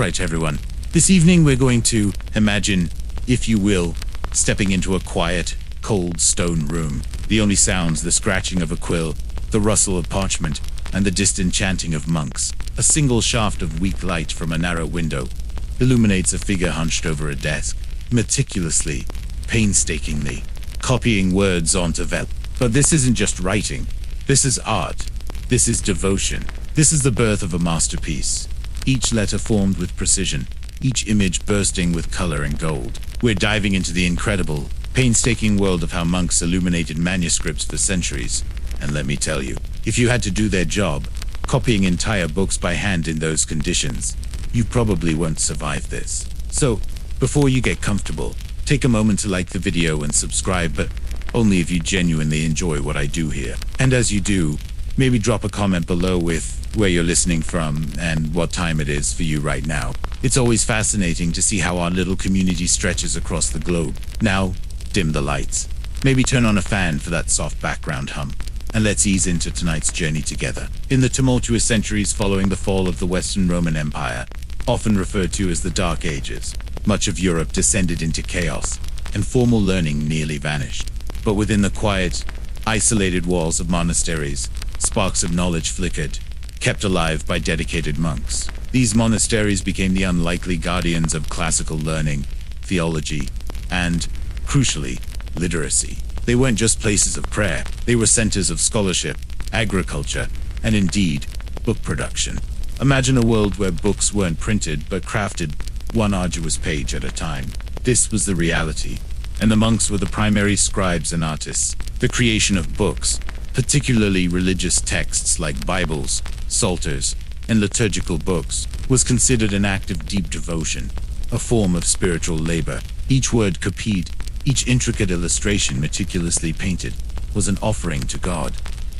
Alright everyone, this evening we're going to imagine, if you will, stepping into a quiet, cold stone room. The only sounds, the scratching of a quill, the rustle of parchment, and the distant chanting of monks. A single shaft of weak light from a narrow window illuminates a figure hunched over a desk, meticulously, painstakingly, copying words onto vellum. But this isn't just writing. This is art. This is devotion. This is the birth of a masterpiece. Each letter formed with precision, each image bursting with color and gold. We're diving into the incredible, painstaking world of how monks illuminated manuscripts for centuries. And let me tell you, if you had to do their job, copying entire books by hand in those conditions, you probably won't survive this. So, before you get comfortable, take a moment to like the video and subscribe, but only if you genuinely enjoy what I do here. And as you do, maybe drop a comment below with where you're listening from and what time it is for you right now. It's always fascinating to see how our little community stretches across the globe. Now, dim the lights. Maybe turn on a fan for that soft background hum. And let's ease into tonight's journey together. In the tumultuous centuries following the fall of the Western Roman Empire, often referred to as the Dark Ages, much of Europe descended into chaos, and formal learning nearly vanished. But within the quiet, isolated walls of monasteries, sparks of knowledge flickered, kept alive by dedicated monks. These monasteries became the unlikely guardians of classical learning, theology, and, crucially, literacy. They weren't just places of prayer, they were centers of scholarship, agriculture, and indeed, book production. Imagine a world where books weren't printed but crafted, one arduous page at a time. This was the reality, and the monks were the primary scribes and artists. The creation of books, particularly religious texts like Bibles, psalters, and liturgical books, was considered an act of deep devotion, a form of spiritual labor. Each word copied, each intricate illustration meticulously painted, was an offering to God.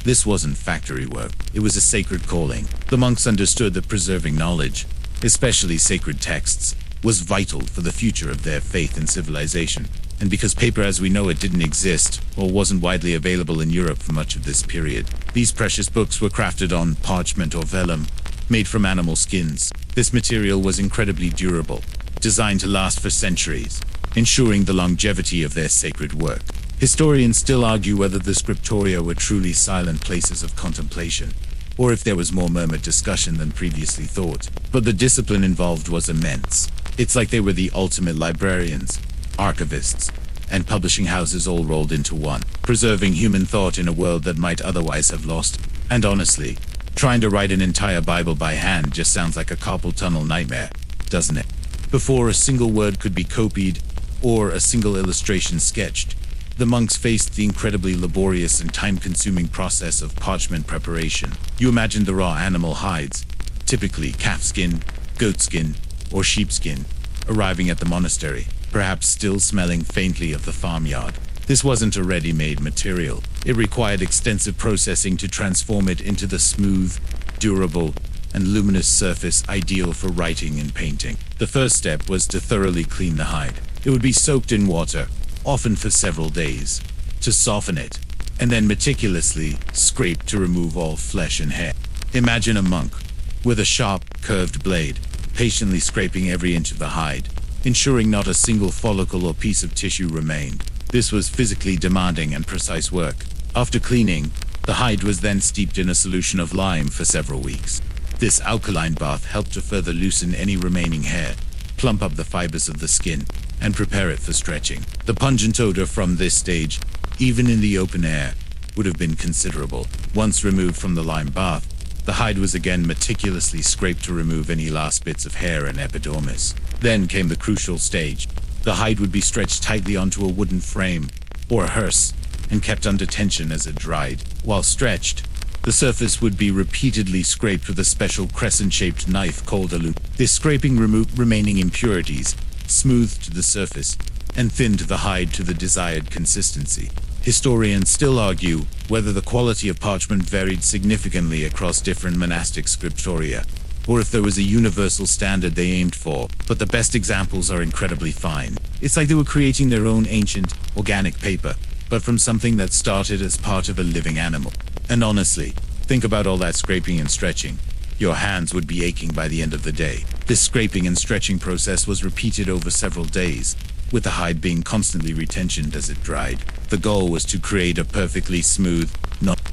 This wasn't factory work, it was a sacred calling. The monks understood that preserving knowledge, especially sacred texts, was vital for the future of their faith and civilization. And because paper as we know it didn't exist, or wasn't widely available in Europe for much of this period, these precious books were crafted on parchment or vellum, made from animal skins. This material was incredibly durable, designed to last for centuries, ensuring the longevity of their sacred work. Historians still argue whether the scriptoria were truly silent places of contemplation, or if there was more murmured discussion than previously thought. But the discipline involved was immense. It's like they were the ultimate librarians, archivists, and publishing houses all rolled into one, preserving human thought in a world that might otherwise have lost. And honestly, trying to write an entire Bible by hand just sounds like a carpal tunnel nightmare, doesn't it? Before a single word could be copied, or a single illustration sketched, the monks faced the incredibly laborious and time-consuming process of parchment preparation. You imagine the raw animal hides, typically calf skin, goat skin, or sheepskin, arriving at the monastery, perhaps still smelling faintly of the farmyard. This wasn't a ready-made material. It required extensive processing to transform it into the smooth, durable, and luminous surface ideal for writing and painting. The first step was to thoroughly clean the hide. It would be soaked in water, often for several days, to soften it, and then meticulously scraped to remove all flesh and hair. Imagine a monk, with a sharp, curved blade, patiently scraping every inch of the hide, ensuring not a single follicle or piece of tissue remained. This was physically demanding and precise work. After cleaning, the hide was then steeped in a solution of lime for several weeks. This alkaline bath helped to further loosen any remaining hair, plump up the fibers of the skin, and prepare it for stretching. The pungent odor from this stage, even in the open air, would have been considerable. Once removed from the lime bath, the hide was again meticulously scraped to remove any last bits of hair and epidermis. Then came the crucial stage. The hide would be stretched tightly onto a wooden frame, or a hearse, and kept under tension as it dried. While stretched, the surface would be repeatedly scraped with a special crescent-shaped knife called a loop. This scraping removed remaining impurities, smoothed the surface, and thinned the hide to the desired consistency. Historians still argue whether the quality of parchment varied significantly across different monastic scriptoria, or if there was a universal standard they aimed for, but the best examples are incredibly fine. It's like they were creating their own ancient, organic paper, but from something that started as part of a living animal. And honestly, think about all that scraping and stretching. Your hands would be aching by the end of the day. This scraping and stretching process was repeated over several days, with the hide being constantly retensioned as it dried. The goal was to create a perfectly smooth,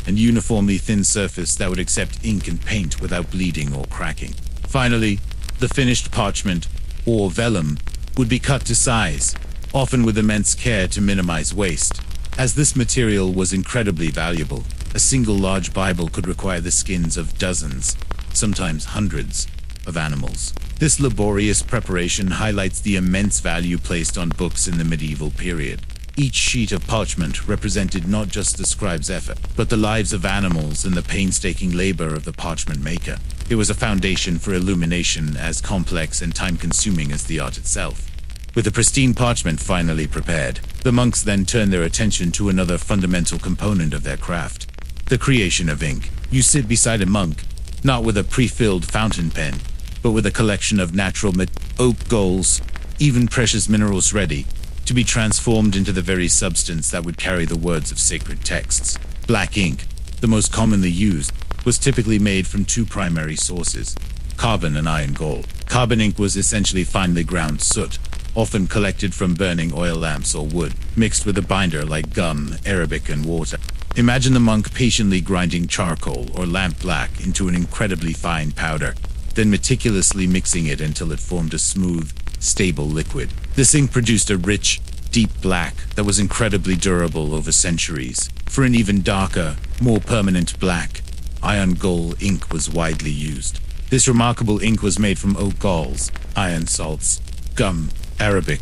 and uniformly thin surface that would accept ink and paint without bleeding or cracking. Finally, the finished parchment, or vellum, would be cut to size, often with immense care to minimize waste. As this material was incredibly valuable, a single large Bible could require the skins of dozens, sometimes hundreds, of animals. This laborious preparation highlights the immense value placed on books in the medieval period. Each sheet of parchment represented not just the scribe's effort, but the lives of animals and the painstaking labor of the parchment maker. It was a foundation for illumination as complex and time-consuming as the art itself. With the pristine parchment finally prepared, the monks then turned their attention to another fundamental component of their craft: the creation of ink. You sit beside a monk, not with a pre-filled fountain pen, but with a collection of natural oak galls, even precious minerals ready to be transformed into the very substance that would carry the words of sacred texts. Black ink, the most commonly used, was typically made from two primary sources: carbon and iron gall. Carbon ink was essentially finely ground soot, often collected from burning oil lamps or wood, mixed with a binder like gum, Arabic, and water. Imagine the monk patiently grinding charcoal or lamp black into an incredibly fine powder, then meticulously mixing it until it formed a smooth, stable liquid. This ink produced a rich, deep black that was incredibly durable over centuries. For an even darker, more permanent black, iron gall ink was widely used. This remarkable ink was made from oak galls, iron salts, gum, Arabic,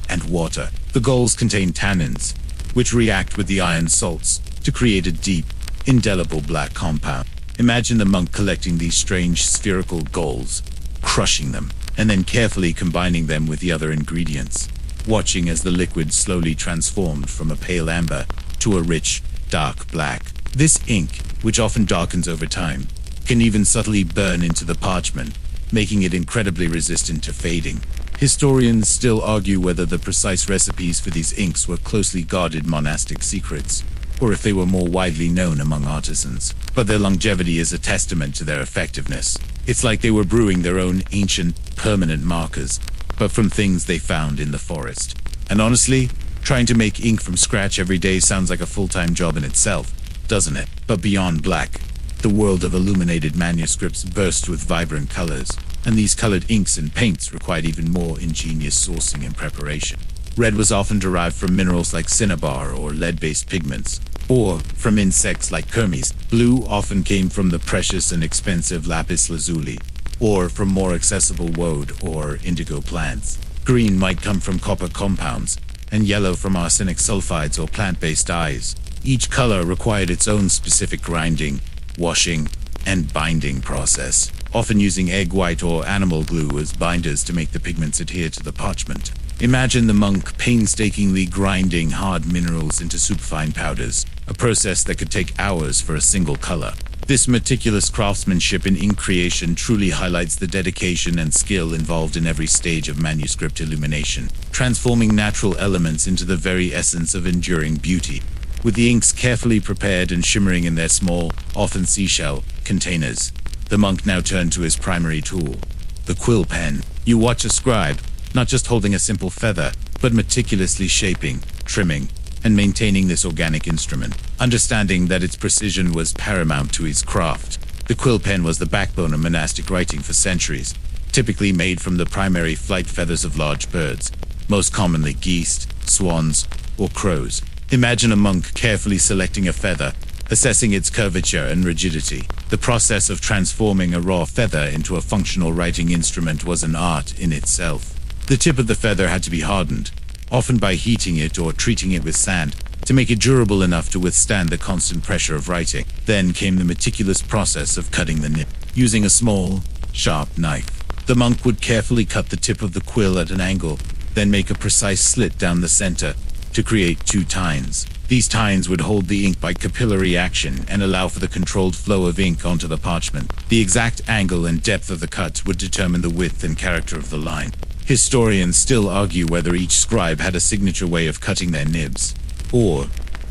and water. The galls contain tannins, which react with the iron salts to create a deep, indelible black compound. Imagine the monk collecting these strange spherical galls, crushing them, and then carefully combining them with the other ingredients, watching as the liquid slowly transformed from a pale amber to a rich, dark black. This ink, which often darkens over time, can even subtly burn into the parchment, making it incredibly resistant to fading. Historians still argue whether the precise recipes for these inks were closely guarded monastic secrets, or if they were more widely known among artisans. But their longevity is a testament to their effectiveness. It's like they were brewing their own ancient, permanent markers, but from things they found in the forest. And honestly, trying to make ink from scratch every day sounds like a full-time job in itself, doesn't it? But beyond black, the world of illuminated manuscripts burst with vibrant colors, and these colored inks and paints required even more ingenious sourcing and preparation. Red was often derived from minerals like cinnabar or lead-based pigments, or from insects like kermes. Blue often came from the precious and expensive lapis lazuli, or from more accessible woad or indigo plants. Green might come from copper compounds, and yellow from arsenic sulfides or plant-based dyes. Each color required its own specific grinding, washing, and binding process, often using egg white or animal glue as binders to make the pigments adhere to the parchment. Imagine the monk painstakingly grinding hard minerals into superfine powders, a process that could take hours for a single color. This meticulous craftsmanship in ink creation truly highlights the dedication and skill involved in every stage of manuscript illumination, transforming natural elements into the very essence of enduring beauty. With the inks carefully prepared and shimmering in their small, often seashell, containers, the monk now turned to his primary tool, the quill pen. You watch a scribe, not just holding a simple feather, but meticulously shaping, trimming, and maintaining this organic instrument, understanding that its precision was paramount to his craft. The quill pen was the backbone of monastic writing for centuries, typically made from the primary flight feathers of large birds, most commonly geese, swans, or crows. Imagine a monk carefully selecting a feather, assessing its curvature and rigidity. The process of transforming a raw feather into a functional writing instrument was an art in itself. The tip of the feather had to be hardened, often by heating it or treating it with sand, to make it durable enough to withstand the constant pressure of writing. Then came the meticulous process of cutting the nib. Using a small, sharp knife, the monk would carefully cut the tip of the quill at an angle, then make a precise slit down the center to create two tines. These tines would hold the ink by capillary action and allow for the controlled flow of ink onto the parchment. The exact angle and depth of the cut would determine the width and character of the line. Historians still argue whether each scribe had a signature way of cutting their nibs, or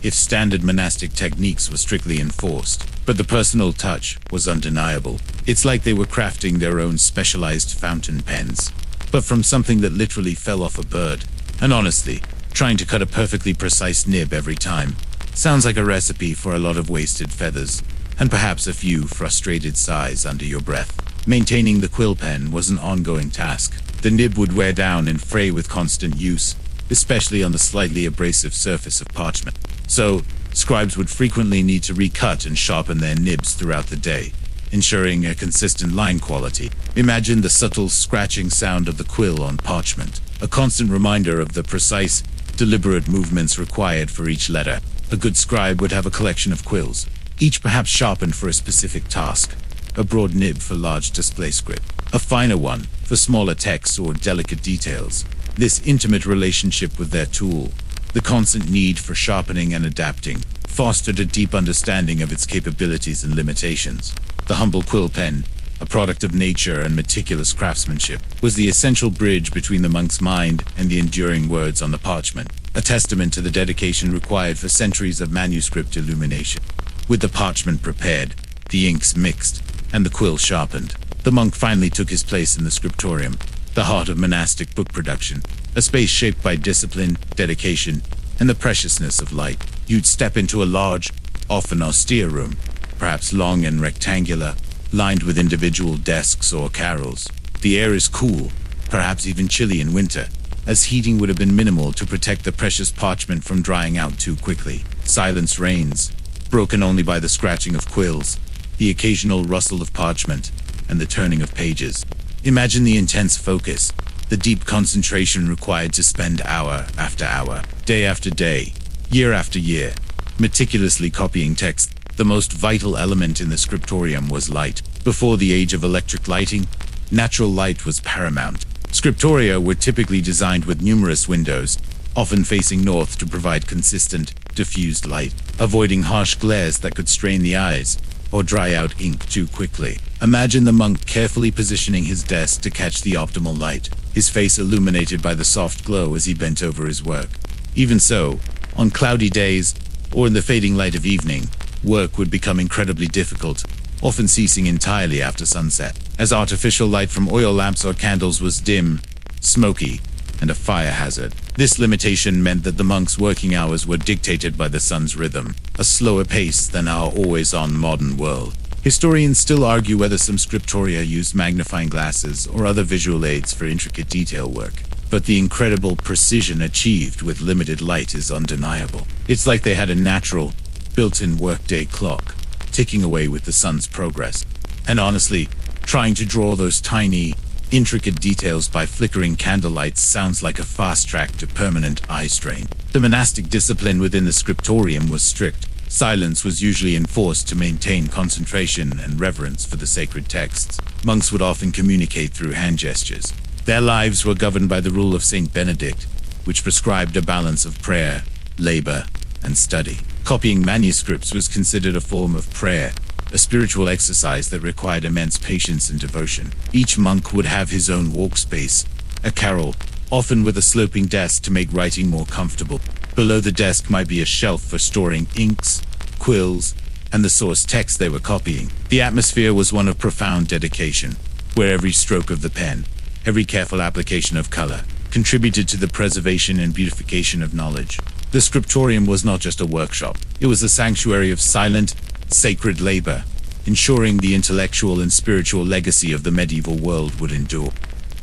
if standard monastic techniques were strictly enforced. But the personal touch was undeniable. It's like they were crafting their own specialized fountain pens, but from something that literally fell off a bird. And honestly, trying to cut a perfectly precise nib every time sounds like a recipe for a lot of wasted feathers, and perhaps a few frustrated sighs under your breath. Maintaining the quill pen was an ongoing task. The nib would wear down and fray with constant use, especially on the slightly abrasive surface of parchment. So, scribes would frequently need to recut and sharpen their nibs throughout the day, ensuring a consistent line quality. Imagine the subtle scratching sound of the quill on parchment, a constant reminder of the precise, deliberate movements required for each letter. A good scribe would have a collection of quills, each perhaps sharpened for a specific task. A broad nib for large display script, a finer one for smaller texts or delicate details. This intimate relationship with their tool, the constant need for sharpening and adapting, fostered a deep understanding of its capabilities and limitations. The humble quill pen, a product of nature and meticulous craftsmanship, was the essential bridge between the monk's mind and the enduring words on the parchment, a testament to the dedication required for centuries of manuscript illumination. With the parchment prepared, the inks mixed, and the quill sharpened, the monk finally took his place in the scriptorium, the heart of monastic book production, a space shaped by discipline, dedication, and the preciousness of light. You'd step into a large, often austere room, perhaps long and rectangular, lined with individual desks or carrels. The air is cool, perhaps even chilly in winter, as heating would have been minimal to protect the precious parchment from drying out too quickly. Silence reigns, broken only by the scratching of quills, the occasional rustle of parchment, and the turning of pages. Imagine the intense focus, the deep concentration required to spend hour after hour, day after day, year after year, meticulously copying text. The most vital element in the scriptorium was light. Before the age of electric lighting, natural light was paramount. Scriptoria were typically designed with numerous windows, often facing north to provide consistent, diffused light, avoiding harsh glares that could strain the eyes or dry out ink too quickly. Imagine the monk carefully positioning his desk to catch the optimal light, his face illuminated by the soft glow as he bent over his work. Even so, on cloudy days, or in the fading light of evening, work would become incredibly difficult, often ceasing entirely after sunset, as artificial light from oil lamps or candles was dim, smoky, and a fire hazard. This limitation meant that the monk's working hours were dictated by the sun's rhythm, a slower pace than our always-on modern world. Historians still argue whether some scriptoria used magnifying glasses or other visual aids for intricate detail work, but the incredible precision achieved with limited light is undeniable. It's like they had a natural, built-in workday clock, ticking away with the sun's progress. And honestly, trying to draw those tiny, intricate details by flickering candlelights sounds like a fast track to permanent eye strain. The monastic discipline within the scriptorium was strict. Silence was usually enforced to maintain concentration and reverence for the sacred texts. Monks would often communicate through hand gestures. Their lives were governed by the rule of Saint Benedict, which prescribed a balance of prayer, labor, and study. Copying manuscripts was considered a form of prayer, a spiritual exercise that required immense patience and devotion. Each monk would have his own workspace, a carrel, often with a sloping desk to make writing more comfortable. Below the desk might be a shelf for storing inks, quills, and the source text they were copying. The atmosphere was one of profound dedication, where every stroke of the pen, every careful application of color, contributed to the preservation and beautification of knowledge. The scriptorium was not just a workshop, it was a sanctuary of silent, sacred labor, ensuring the intellectual and spiritual legacy of the medieval world would endure.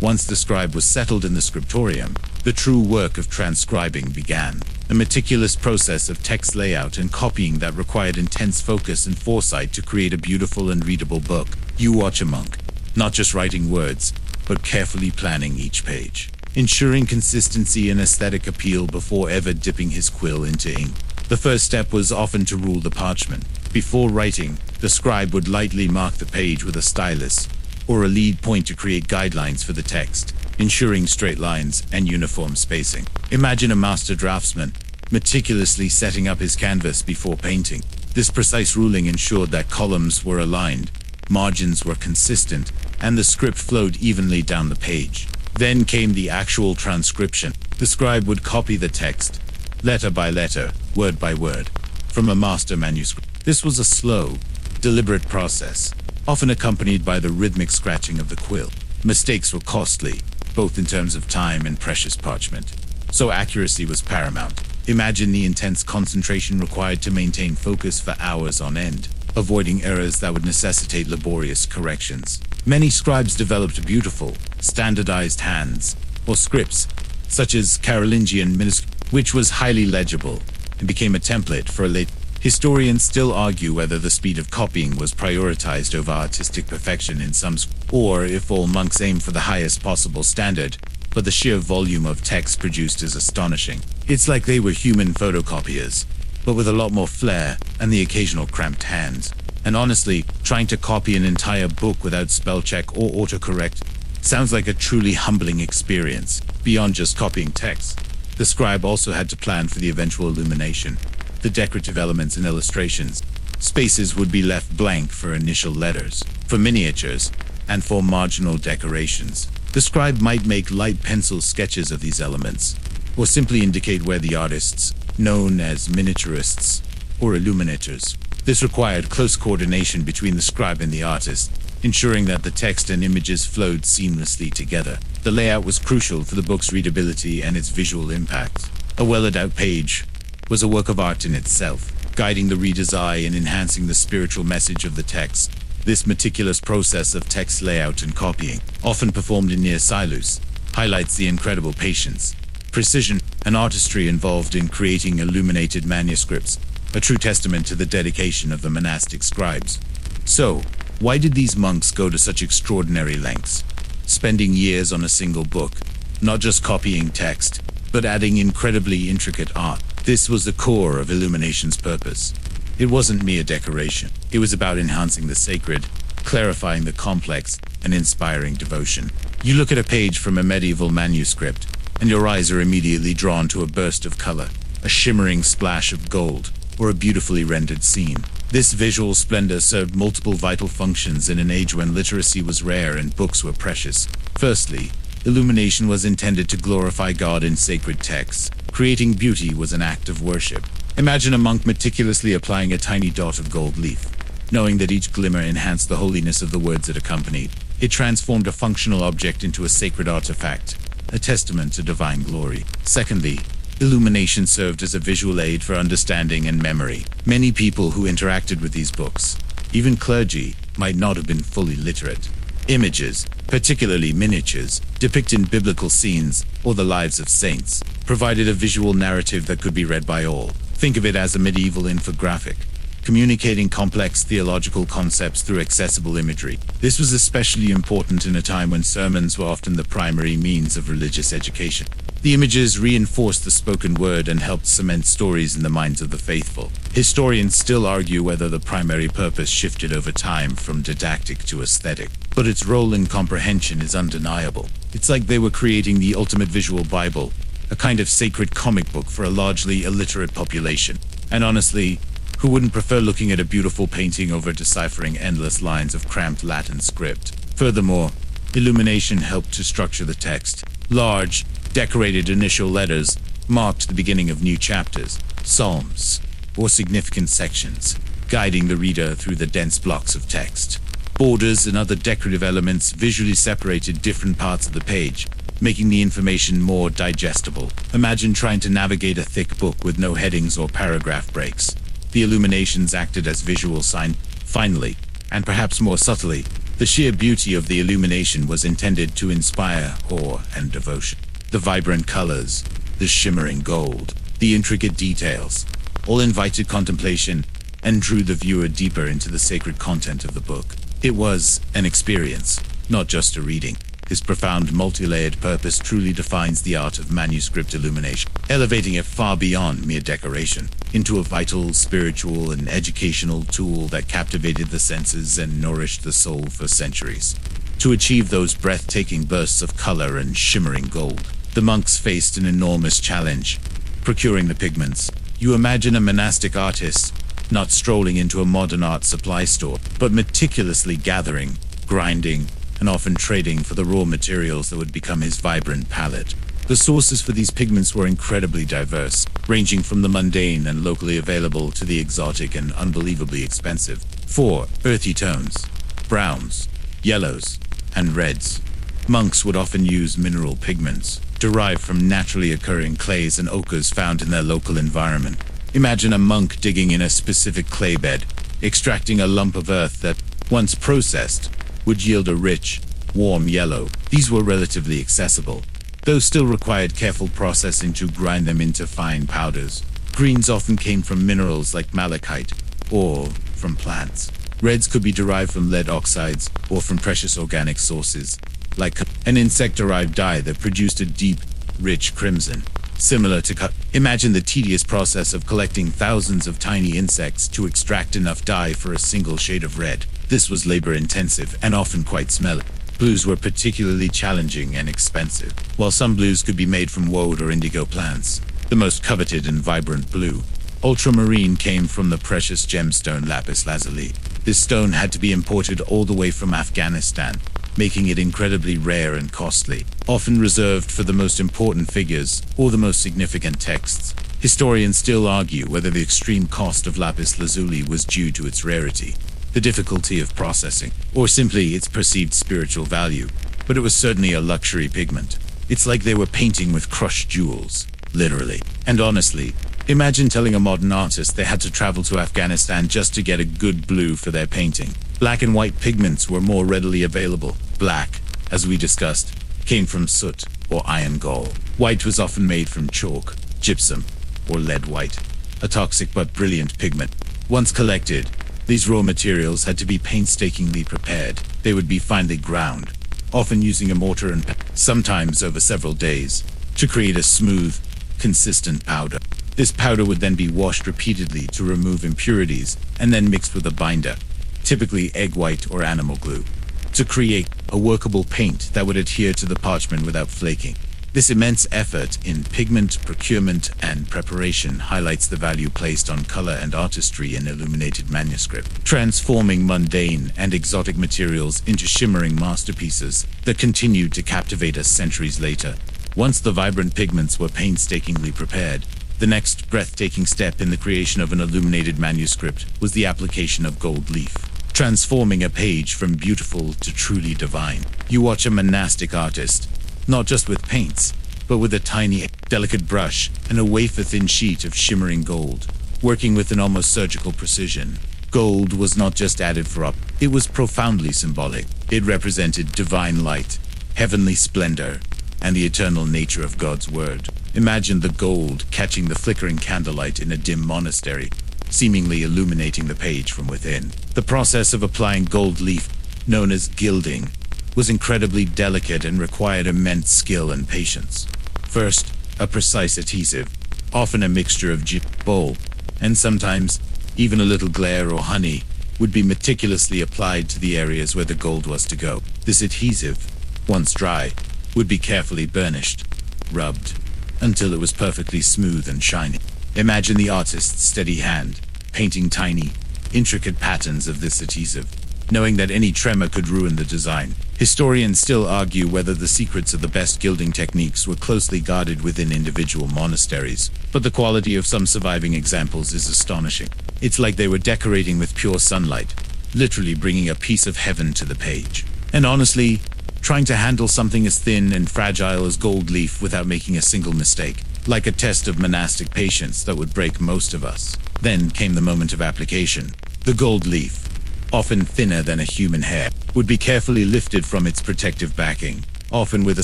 Once the scribe was settled in the scriptorium, the true work of transcribing began, a meticulous process of text layout and copying that required intense focus and foresight to create a beautiful and readable book. You watch a monk, not just writing words, but carefully planning each page, ensuring consistency and aesthetic appeal before ever dipping his quill into ink. The first step was often to rule the parchment. Before writing, the scribe would lightly mark the page with a stylus or a lead point to create guidelines for the text, ensuring straight lines and uniform spacing. Imagine a master draftsman meticulously setting up his canvas before painting. This precise ruling ensured that columns were aligned, margins were consistent, and the script flowed evenly down the page. Then came the actual transcription. The scribe would copy the text, letter by letter, word by word, from a master manuscript. This was a slow, deliberate process, often accompanied by the rhythmic scratching of the quill. Mistakes were costly, both in terms of time and precious parchment, so accuracy was paramount. Imagine the intense concentration required to maintain focus for hours on end, avoiding errors that would necessitate laborious corrections. Many scribes developed beautiful, standardized hands, or scripts, such as Carolingian manuscript, which was highly legible and became a template for a late. Historians still argue whether the speed of copying was prioritized over artistic perfection in some, or if all monks aimed for the highest possible standard, but the sheer volume of text produced is astonishing. It's like they were human photocopiers, but with a lot more flair and the occasional cramped hands. And honestly, trying to copy an entire book without spell check or autocorrect sounds like a truly humbling experience, beyond just copying text. The scribe also had to plan for the eventual illumination, the decorative elements and illustrations. Spaces would be left blank for initial letters, for miniatures, and for marginal decorations. The scribe might make light pencil sketches of these elements, or simply indicate where the artists, known as miniaturists or illuminators. This required close coordination between the scribe and the artist, ensuring that the text and images flowed seamlessly together. The layout was crucial for the book's readability and its visual impact. A well-laid-out page was a work of art in itself, guiding the reader's eye and enhancing the spiritual message of the text. This meticulous process of text layout and copying, often performed in near silos, highlights the incredible patience, precision, and artistry involved in creating illuminated manuscripts, a true testament to the dedication of the monastic scribes. So, why did these monks go to such extraordinary lengths, spending years on a single book, not just copying text, but adding incredibly intricate art? This was the core of illumination's purpose. It wasn't mere decoration. It was about enhancing the sacred, clarifying the complex, and inspiring devotion. You look at a page from a medieval manuscript, and your eyes are immediately drawn to a burst of color, a shimmering splash of gold, or a beautifully rendered scene. This visual splendor served multiple vital functions in an age when literacy was rare and books were precious. Firstly, illumination was intended to glorify God in sacred texts. Creating beauty was an act of worship. Imagine a monk meticulously applying a tiny dot of gold leaf, knowing that each glimmer enhanced the holiness of the words it accompanied. It transformed a functional object into a sacred artifact, a testament to divine glory. Secondly, illumination served as a visual aid for understanding and memory. Many people who interacted with these books, even clergy, might not have been fully literate. Images, particularly miniatures, depicting biblical scenes or the lives of saints, provided a visual narrative that could be read by all. Think of it as a medieval infographic, communicating complex theological concepts through accessible imagery. This was especially important in a time when sermons were often the primary means of religious education. The images reinforced the spoken word and helped cement stories in the minds of the faithful. Historians still argue whether the primary purpose shifted over time from didactic to aesthetic, but its role in comprehension is undeniable. It's like they were creating the ultimate visual Bible, a kind of sacred comic book for a largely illiterate population. And honestly, who wouldn't prefer looking at a beautiful painting over deciphering endless lines of cramped Latin script? Furthermore, illumination helped to structure the text. Large, decorated initial letters marked the beginning of new chapters, psalms, or significant sections, guiding the reader through the dense blocks of text. Borders and other decorative elements visually separated different parts of the page, making the information more digestible. Imagine trying to navigate a thick book with no headings or paragraph breaks. The illuminations acted as visual sign. Finally, and perhaps more subtly, the sheer beauty of the illumination was intended to inspire awe and devotion. The vibrant colors, the shimmering gold, the intricate details, all invited contemplation and drew the viewer deeper into the sacred content of the book. It was an experience, not just a reading. This profound multi-layered purpose truly defines the art of manuscript illumination, elevating it far beyond mere decoration into a vital, spiritual, and educational tool that captivated the senses and nourished the soul for centuries. To achieve those breathtaking bursts of color and shimmering gold, the monks faced an enormous challenge: procuring the pigments. You imagine a monastic artist not strolling into a modern art supply store, but meticulously gathering, grinding, and often trading for the raw materials that would become his vibrant palette. The sources for these pigments were incredibly diverse, ranging from the mundane and locally available to the exotic and unbelievably expensive. 4. Earthy tones: browns, yellows, and reds. Monks would often use mineral pigments, derived from naturally occurring clays and ochres found in their local environment. Imagine a monk digging in a specific clay bed, extracting a lump of earth that, once processed, would yield a rich, warm yellow. These were relatively accessible, though still required careful processing to grind them into fine powders. Greens often came from minerals like malachite, or from plants. Reds could be derived from lead oxides or from precious organic sources, like an insect-derived dye that produced a deep, rich crimson. Similar to imagine the tedious process of collecting thousands of tiny insects to extract enough dye for a single shade of red. This was labor-intensive and often quite smelly. Blues were particularly challenging and expensive. While some blues could be made from woad or indigo plants, the most coveted and vibrant blue, ultramarine, came from the precious gemstone lapis lazuli. This stone had to be imported all the way from Afghanistan, making it incredibly rare and costly, often reserved for the most important figures or the most significant texts. Historians still argue whether the extreme cost of lapis lazuli was due to its rarity, the difficulty of processing, or simply its perceived spiritual value, but it was certainly a luxury pigment. It's like they were painting with crushed jewels, literally. And honestly, imagine telling a modern artist they had to travel to Afghanistan just to get a good blue for their painting. Black and white pigments were more readily available. Black, as we discussed, came from soot or iron gall. White was often made from chalk, gypsum, or lead white, a toxic but brilliant pigment. Once collected, these raw materials had to be painstakingly prepared. They would be finely ground, often using a mortar and sometimes over several days, to create a smooth, consistent powder. This powder would then be washed repeatedly to remove impurities and then mixed with a binder, typically egg white or animal glue, to create a workable paint that would adhere to the parchment without flaking. This immense effort in pigment procurement and preparation highlights the value placed on color and artistry in illuminated manuscript, transforming mundane and exotic materials into shimmering masterpieces that continued to captivate us centuries later. Once the vibrant pigments were painstakingly prepared, the next breathtaking step in the creation of an illuminated manuscript was the application of gold leaf, transforming a page from beautiful to truly divine. You watch a monastic artist, not just with paints, but with a tiny, delicate brush and a wafer-thin sheet of shimmering gold, working with an almost surgical precision. Gold was not just added for up, it was profoundly symbolic. It represented divine light, heavenly splendor, and the eternal nature of God's word. Imagine the gold catching the flickering candlelight in a dim monastery, seemingly illuminating the page from within. The process of applying gold leaf, known as gilding, was incredibly delicate and required immense skill and patience. First, a precise adhesive, often a mixture of bowl, and sometimes even a little glaire or honey, would be meticulously applied to the areas where the gold was to go. This adhesive, once dry, would be carefully burnished, rubbed, until it was perfectly smooth and shiny. Imagine the artist's steady hand, painting tiny, intricate patterns of this adhesive, knowing that any tremor could ruin the design. Historians still argue whether the secrets of the best gilding techniques were closely guarded within individual monasteries, but the quality of some surviving examples is astonishing. It's like they were decorating with pure sunlight, literally bringing a piece of heaven to the page. And honestly, trying to handle something as thin and fragile as gold leaf without making a single mistake, like a test of monastic patience that would break most of us. Then came the moment of application. The gold leaf, often thinner than a human hair, would be carefully lifted from its protective backing, often with a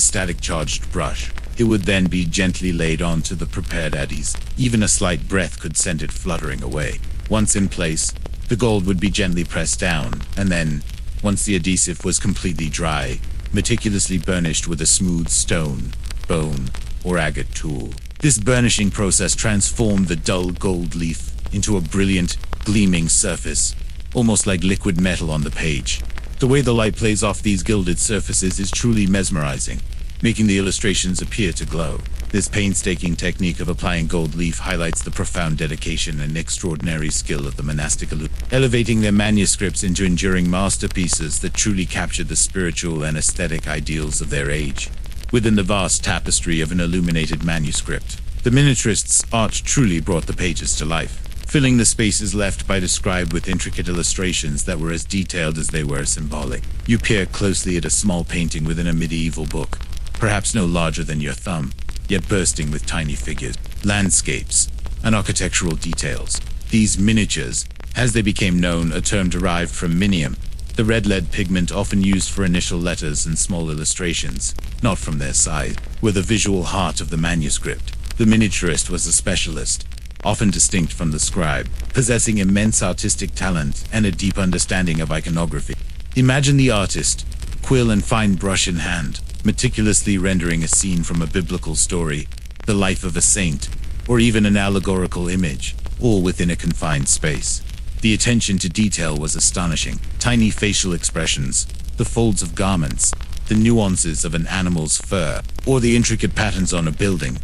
static charged brush. It would then be gently laid onto the prepared eddies. Even a slight breath could send it fluttering away. Once in place, the gold would be gently pressed down, and then, once the adhesive was completely dry, meticulously burnished with a smooth stone, bone, or agate tool. This burnishing process transformed the dull gold leaf into a brilliant, gleaming surface, almost like liquid metal on the page. The way the light plays off these gilded surfaces is truly mesmerizing, making the illustrations appear to glow. This painstaking technique of applying gold leaf highlights the profound dedication and extraordinary skill of the monastic elevating their manuscripts into enduring masterpieces that truly captured the spiritual and aesthetic ideals of their age. within the vast tapestry of an illuminated manuscript. The miniaturist's art truly brought the pages to life, filling the spaces left by the scribe with intricate illustrations that were as detailed as they were symbolic. You peer closely at a small painting within a medieval book, perhaps no larger than your thumb, yet bursting with tiny figures, landscapes, and architectural details. These miniatures, as they became known, a term derived from minium, the red lead pigment often used for initial letters and small illustrations, not from their size, were the visual heart of the manuscript. The miniaturist was a specialist, often distinct from the scribe, possessing immense artistic talent and a deep understanding of iconography. Imagine the artist, quill and fine brush in hand, meticulously rendering a scene from a biblical story, the life of a saint, or even an allegorical image, all within a confined space. The attention to detail was astonishing. Tiny facial expressions, the folds of garments, the nuances of an animal's fur, or the intricate patterns on a building,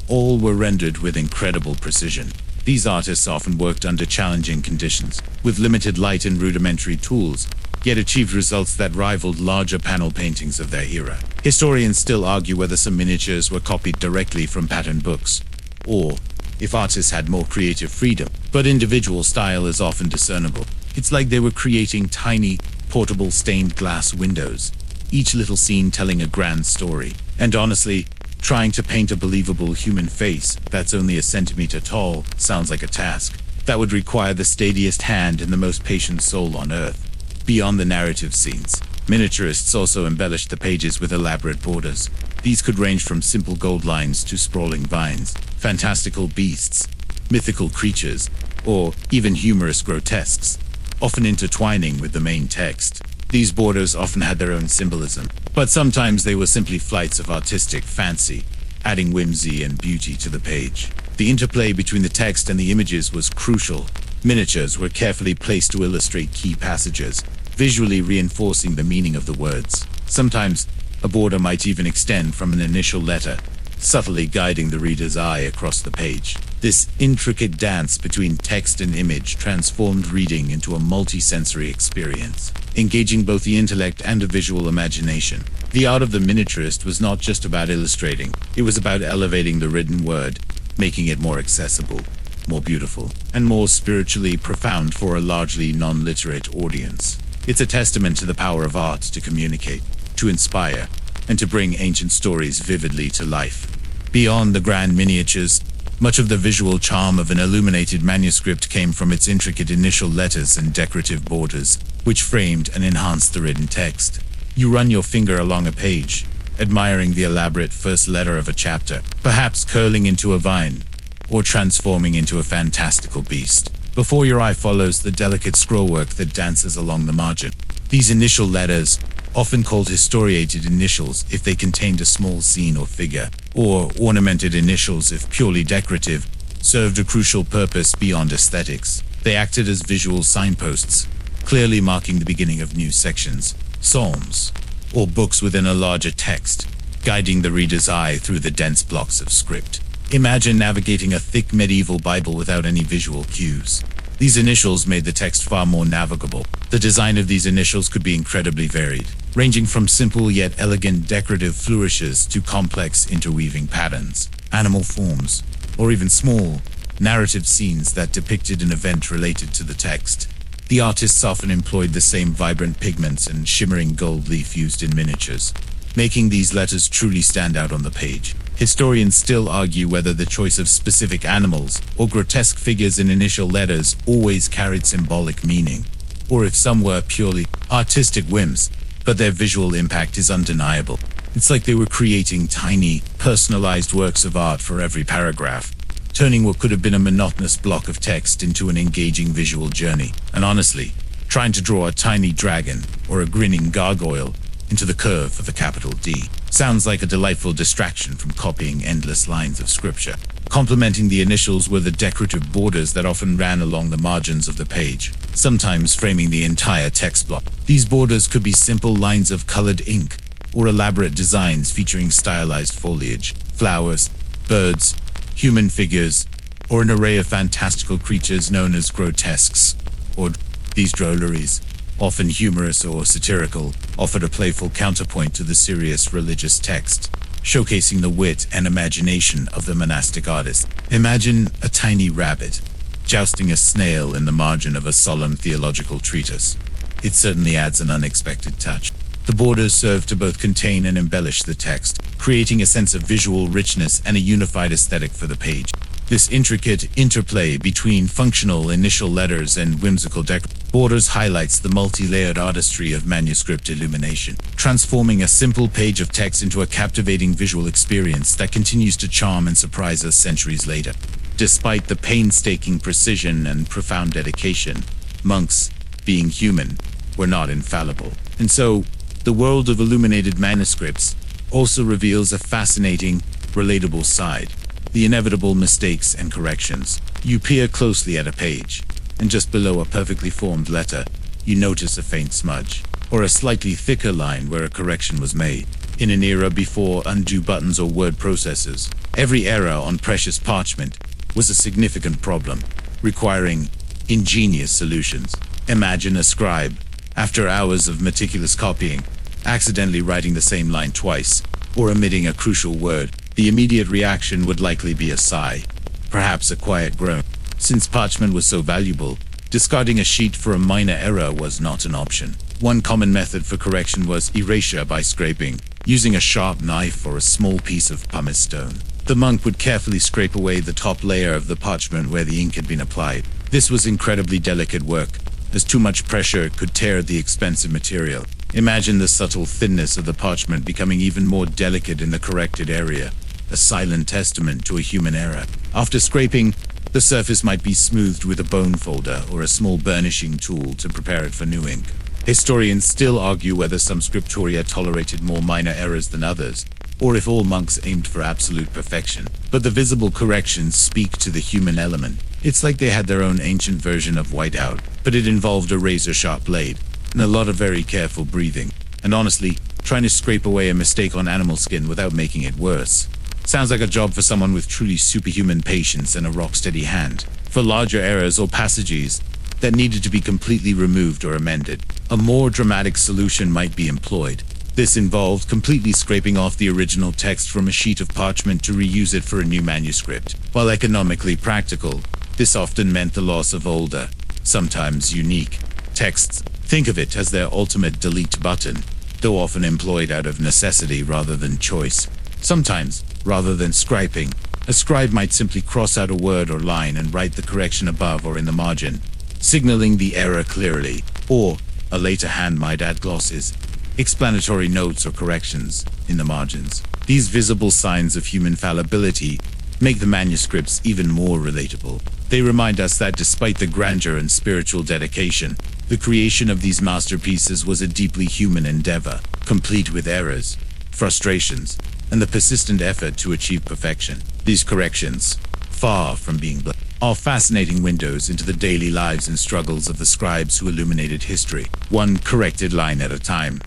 all were rendered with incredible precision. These artists often worked under challenging conditions, with limited light and rudimentary tools, yet achieved results that rivaled larger panel paintings of their era. Historians still argue whether some miniatures were copied directly from pattern books, or if artists had more creative freedom, but individual style is often discernible. It's like they were creating tiny, portable stained glass windows, each little scene telling a grand story. And honestly, trying to paint a believable human face that's only a centimeter tall sounds like a task that would require the steadiest hand and the most patient soul on earth. Beyond the narrative scenes, miniaturists also embellished the pages with elaborate borders. These could range from simple gold lines to sprawling vines, fantastical beasts, mythical creatures, or even humorous grotesques, often intertwining with the main text. These borders often had their own symbolism, but sometimes they were simply flights of artistic fancy, adding whimsy and beauty to the page. The interplay between the text and the images was crucial. Miniatures were carefully placed to illustrate key passages, visually reinforcing the meaning of the words. Sometimes, a border might even extend from an initial letter, subtly guiding the reader's eye across the page. This intricate dance between text and image transformed reading into a multi-sensory experience, engaging both the intellect and the visual imagination. The art of the miniaturist was not just about illustrating, it was about elevating the written word, making it more accessible, more beautiful, and more spiritually profound for a largely non-literate audience. It's a testament to the power of art to communicate, to inspire, and to bring ancient stories vividly to life. Beyond the grand miniatures, much of the visual charm of an illuminated manuscript came from its intricate initial letters and decorative borders, which framed and enhanced the written text. You run your finger along a page, admiring the elaborate first letter of a chapter, perhaps curling into a vine, or transforming into a fantastical beast. Before your eye follows the delicate scrollwork that dances along the margin. These initial letters, often called historiated initials if they contained a small scene or figure, or ornamented initials if purely decorative, served a crucial purpose beyond aesthetics. They acted as visual signposts, clearly marking the beginning of new sections, psalms, or books within a larger text, guiding the reader's eye through the dense blocks of script. Imagine navigating a thick medieval Bible without any visual cues. These initials made the text far more navigable. The design of these initials could be incredibly varied, ranging from simple yet elegant decorative flourishes to complex interweaving patterns, animal forms, or even small, narrative scenes that depicted an event related to the text. The artists often employed the same vibrant pigments and shimmering gold leaf used in miniatures, making these letters truly stand out on the page. Historians still argue whether the choice of specific animals or grotesque figures in initial letters always carried symbolic meaning, or if some were purely artistic whims, but their visual impact is undeniable. It's like they were creating tiny, personalized works of art for every paragraph, turning what could have been a monotonous block of text into an engaging visual journey. And honestly, trying to draw a tiny dragon or a grinning gargoyle into the curve of a capital D sounds like a delightful distraction from copying endless lines of scripture. Complementing the initials were the decorative borders that often ran along the margins of the page, sometimes framing the entire text block. These borders could be simple lines of colored ink, or elaborate designs featuring stylized foliage, flowers, birds, human figures, or an array of fantastical creatures known as grotesques, or these drolleries, often humorous or satirical, offered a playful counterpoint to the serious religious text. showcasing the wit and imagination of the monastic artist. Imagine a tiny rabbit jousting a snail in the margin of a solemn theological treatise. It certainly adds an unexpected touch. The borders serve to both contain and embellish the text, creating a sense of visual richness and a unified aesthetic for the page. This intricate interplay between functional initial letters and whimsical borders highlights the multi-layered artistry of manuscript illumination, transforming a simple page of text into a captivating visual experience that continues to charm and surprise us centuries later. Despite the painstaking precision and profound dedication, monks, being human, were not infallible. And so, the world of illuminated manuscripts also reveals a fascinating, relatable side. The inevitable mistakes and corrections. You peer closely at a page, and just below a perfectly formed letter, you notice a faint smudge, or a slightly thicker line where a correction was made. In an era before undo buttons or word processors, every error on precious parchment was a significant problem, requiring ingenious solutions. Imagine a scribe, after hours of meticulous copying, accidentally writing the same line twice, or omitting a crucial word. The immediate reaction would likely be a sigh, perhaps a quiet groan. Since parchment was so valuable, discarding a sheet for a minor error was not an option. One common method for correction was erasure by scraping, using a sharp knife or a small piece of pumice stone. The monk would carefully scrape away the top layer of the parchment where the ink had been applied. This was incredibly delicate work, as too much pressure could tear the expensive material. Imagine the subtle thinness of the parchment becoming even more delicate in the corrected area, a silent testament to a human error. After scraping, the surface might be smoothed with a bone folder or a small burnishing tool to prepare it for new ink. Historians still argue whether some scriptoria tolerated more minor errors than others, or if all monks aimed for absolute perfection. But the visible corrections speak to the human element. It's like they had their own ancient version of whiteout, but it involved a razor-sharp blade and a lot of very careful breathing. And honestly, trying to scrape away a mistake on animal skin without making it worse sounds like a job for someone with truly superhuman patience and a rock-steady hand. For larger errors or passages that needed to be completely removed or amended, a more dramatic solution might be employed. This involved completely scraping off the original text from a sheet of parchment to reuse it for a new manuscript. While economically practical, this often meant the loss of older, sometimes unique, texts. Think of it as their ultimate delete button, though often employed out of necessity rather than choice. Sometimes, rather than scribing, a scribe might simply cross out a word or line and write the correction above or in the margin, signaling the error clearly. Or, a later hand might add glosses, explanatory notes or corrections in the margins. These visible signs of human fallibility make the manuscripts even more relatable. They remind us that despite the grandeur and spiritual dedication, the creation of these masterpieces was a deeply human endeavor, complete with errors, frustrations, and the persistent effort to achieve perfection. These corrections, far from being are fascinating windows into the daily lives and struggles of the scribes who illuminated history, one corrected line at a time.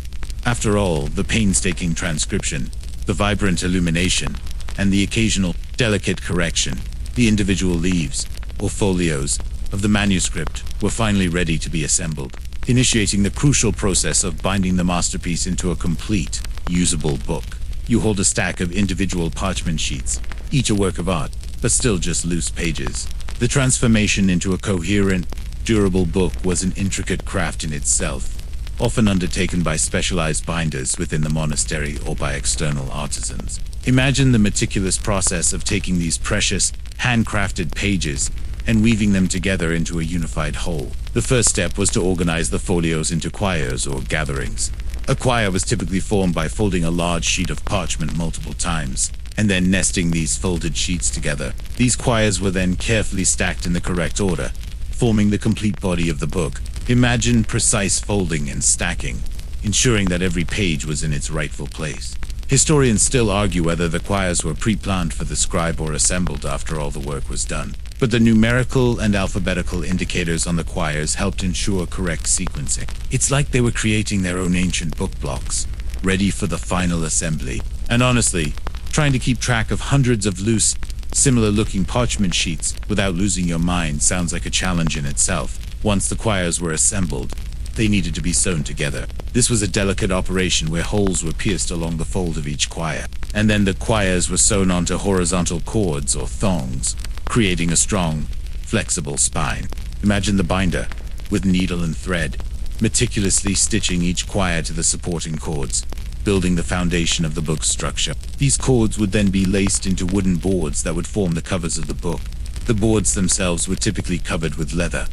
After all, the painstaking transcription, the vibrant illumination, and the occasional delicate correction, the individual leaves, or folios, of the manuscript were finally ready to be assembled, initiating the crucial process of binding the masterpiece into a complete, usable book. You hold a stack of individual parchment sheets, each a work of art, but still just loose pages. The transformation into a coherent, durable book was an intricate craft in itself, often undertaken by specialized binders within the monastery or by external artisans. Imagine the meticulous process of taking these precious, handcrafted pages and weaving them together into a unified whole. The first step was to organize the folios into quires or gatherings. A quire was typically formed by folding a large sheet of parchment multiple times, and then nesting these folded sheets together. These quires were then carefully stacked in the correct order, forming the complete body of the book. Imagine precise folding and stacking, ensuring that every page was in its rightful place. Historians still argue whether the quires were pre-planned for the scribe or assembled after all the work was done. But the numerical and alphabetical indicators on the quires helped ensure correct sequencing. It's like they were creating their own ancient book blocks, ready for the final assembly. And honestly, trying to keep track of hundreds of loose, similar-looking parchment sheets without losing your mind sounds like a challenge in itself. Once the quires were assembled, they needed to be sewn together. This was a delicate operation where holes were pierced along the fold of each quire, and then the quires were sewn onto horizontal cords or thongs, creating a strong, flexible spine. Imagine the binder, with needle and thread, meticulously stitching each quire to the supporting cords, building the foundation of the book's structure. These cords would then be laced into wooden boards that would form the covers of the book. The boards themselves were typically covered with leather,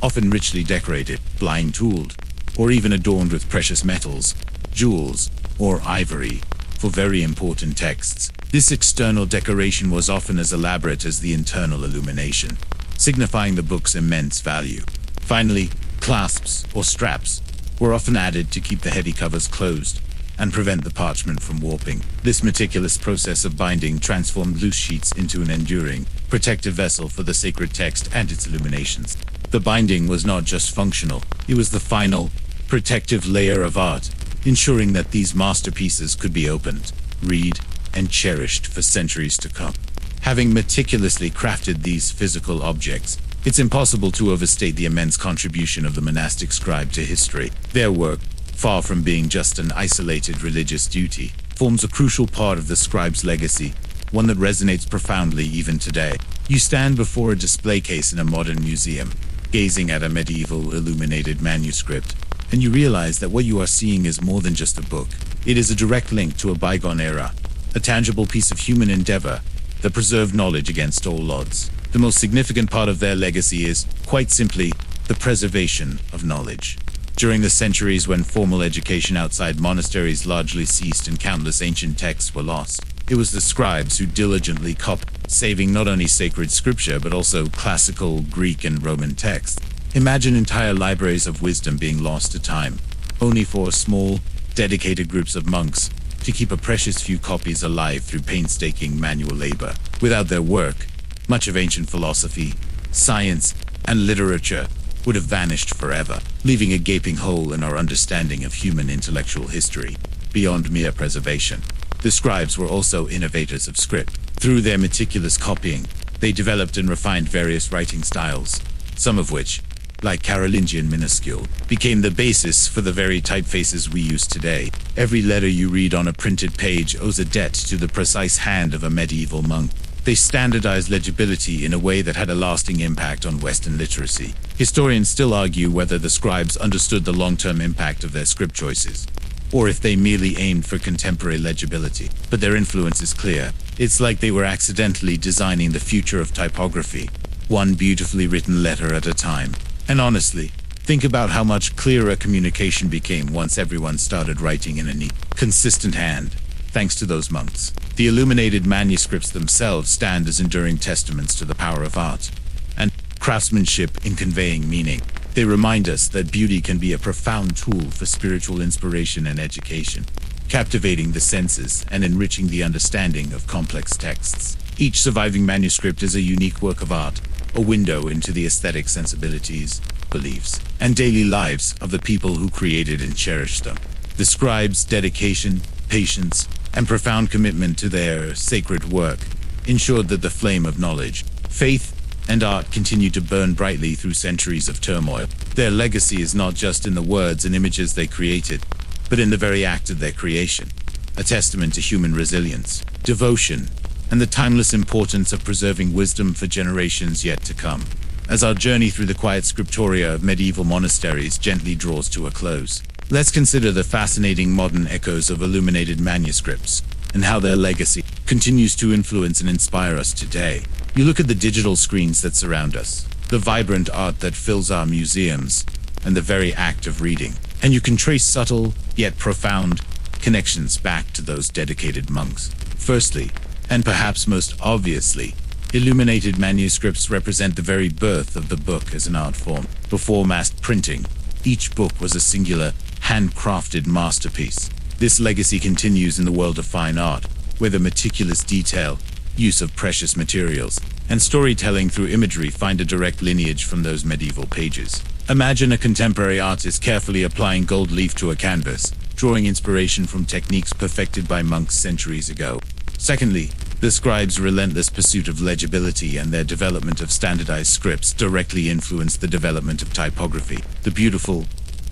often richly decorated, blind-tooled, or even adorned with precious metals, jewels, or ivory, for very important texts. This external decoration was often as elaborate as the internal illumination, signifying the book's immense value. Finally, clasps, or straps, were often added to keep the heavy covers closed and prevent the parchment from warping. This meticulous process of binding transformed loose sheets into an enduring, protective vessel for the sacred text and its illuminations. The binding was not just functional, it was the final, protective layer of art, ensuring that these masterpieces could be opened, read, and cherished for centuries to come. Having meticulously crafted these physical objects, it's impossible to overstate the immense contribution of the monastic scribe to history. Their work, far from being just an isolated religious duty, forms a crucial part of the scribe's legacy, one that resonates profoundly even today. You stand before a display case in a modern museum, gazing at a medieval illuminated manuscript, and you realize that what you are seeing is more than just a book. It is a direct link to a bygone era, a tangible piece of human endeavor that preserved knowledge against all odds. The most significant part of their legacy is, quite simply, the preservation of knowledge. During the centuries when formal education outside monasteries largely ceased and countless ancient texts were lost, it was the scribes who diligently copied, saving not only sacred scripture but also classical Greek and Roman texts. Imagine entire libraries of wisdom being lost to time, only for small, dedicated groups of monks to keep a precious few copies alive through painstaking manual labor. Without their work, much of ancient philosophy, science, and literature would have vanished forever, leaving a gaping hole in our understanding of human intellectual history. Beyond mere preservation, the scribes were also innovators of script. Through their meticulous copying, they developed and refined various writing styles, some of which, like Carolingian minuscule, became the basis for the very typefaces we use today. Every letter you read on a printed page owes a debt to the precise hand of a medieval monk. They standardized legibility in a way that had a lasting impact on Western literacy. Historians still argue whether the scribes understood the long-term impact of their script choices, or if they merely aimed for contemporary legibility. But their influence is clear. It's like they were accidentally designing the future of typography, one beautifully written letter at a time. And honestly, think about how much clearer communication became once everyone started writing in a neat, consistent hand, thanks to those monks. The illuminated manuscripts themselves stand as enduring testaments to the power of art and craftsmanship in conveying meaning. They remind us that beauty can be a profound tool for spiritual inspiration and education, captivating the senses and enriching the understanding of complex texts. Each surviving manuscript is a unique work of art, a window into the aesthetic sensibilities, beliefs, and daily lives of the people who created and cherished them. The scribes' dedication, patience, and profound commitment to their sacred work ensured that the flame of knowledge, faith, and art continued to burn brightly through centuries of turmoil. Their legacy is not just in the words and images they created, but in the very act of their creation, a testament to human resilience, devotion, and the timeless importance of preserving wisdom for generations yet to come. As our journey through the quiet scriptoria of medieval monasteries gently draws to a close, let's consider the fascinating modern echoes of illuminated manuscripts and how their legacy continues to influence and inspire us today. You look at the digital screens that surround us, the vibrant art that fills our museums, and the very act of reading, and you can trace subtle, yet profound, connections back to those dedicated monks. Firstly, and perhaps most obviously, illuminated manuscripts represent the very birth of the book as an art form. Before mass printing, each book was a singular, handcrafted masterpiece. This legacy continues in the world of fine art, where the meticulous detail, use of precious materials, and storytelling through imagery find a direct lineage from those medieval pages. Imagine a contemporary artist carefully applying gold leaf to a canvas, drawing inspiration from techniques perfected by monks centuries ago. Secondly, the scribes' relentless pursuit of legibility and their development of standardized scripts directly influenced the development of typography. The beautiful,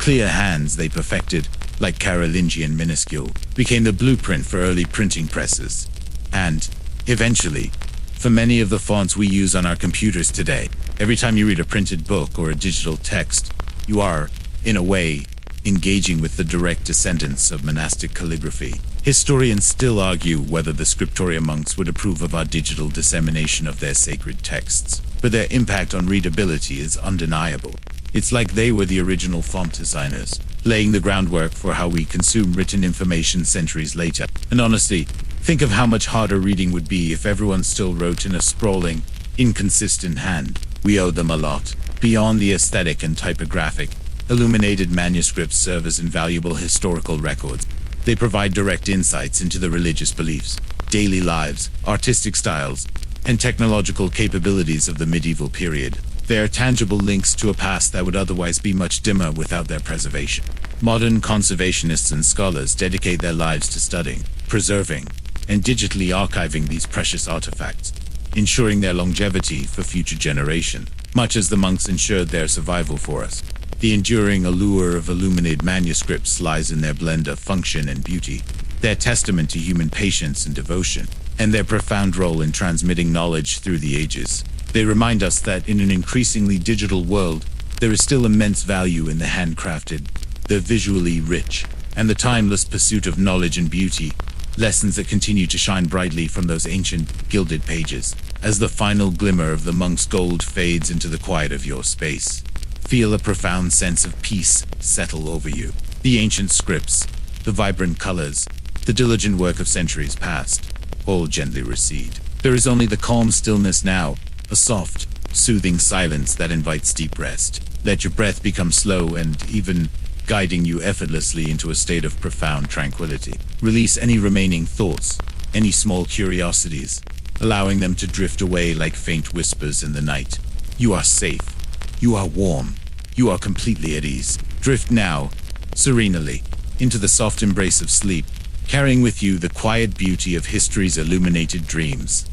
clear hands they perfected, like Carolingian minuscule, became the blueprint for early printing presses. And, eventually, for many of the fonts we use on our computers today, every time you read a printed book or a digital text, you are, in a way, engaging with the direct descendants of monastic calligraphy. Historians still argue whether the scriptorium monks would approve of our digital dissemination of their sacred texts, but their impact on readability is undeniable. It's like they were the original font designers, laying the groundwork for how we consume written information centuries later. And honestly, think of how much harder reading would be if everyone still wrote in a sprawling, inconsistent hand. We owe them a lot. Beyond the aesthetic and typographic, illuminated manuscripts serve as invaluable historical records. They provide direct insights into the religious beliefs, daily lives, artistic styles, and technological capabilities of the medieval period. They are tangible links to a past that would otherwise be much dimmer without their preservation. Modern conservationists and scholars dedicate their lives to studying, preserving, and digitally archiving these precious artifacts, ensuring their longevity for future generations, much as the monks ensured their survival for us. The enduring allure of illuminated manuscripts lies in their blend of function and beauty, their testament to human patience and devotion, and their profound role in transmitting knowledge through the ages. They remind us that in an increasingly digital world, there is still immense value in the handcrafted, the visually rich, and the timeless pursuit of knowledge and beauty, lessons that continue to shine brightly from those ancient, gilded pages. As the final glimmer of the monk's gold fades into the quiet of your space, feel a profound sense of peace settle over you. The ancient scripts, the vibrant colors, the diligent work of centuries past, all gently recede. There is only the calm stillness now, a soft, soothing silence that invites deep rest. Let your breath become slow and even, guiding you effortlessly into a state of profound tranquility. Release any remaining thoughts, any small curiosities, allowing them to drift away like faint whispers in the night. You are safe. You are warm. You are completely at ease. Drift now, serenely, into the soft embrace of sleep, carrying with you the quiet beauty of history's illuminated dreams.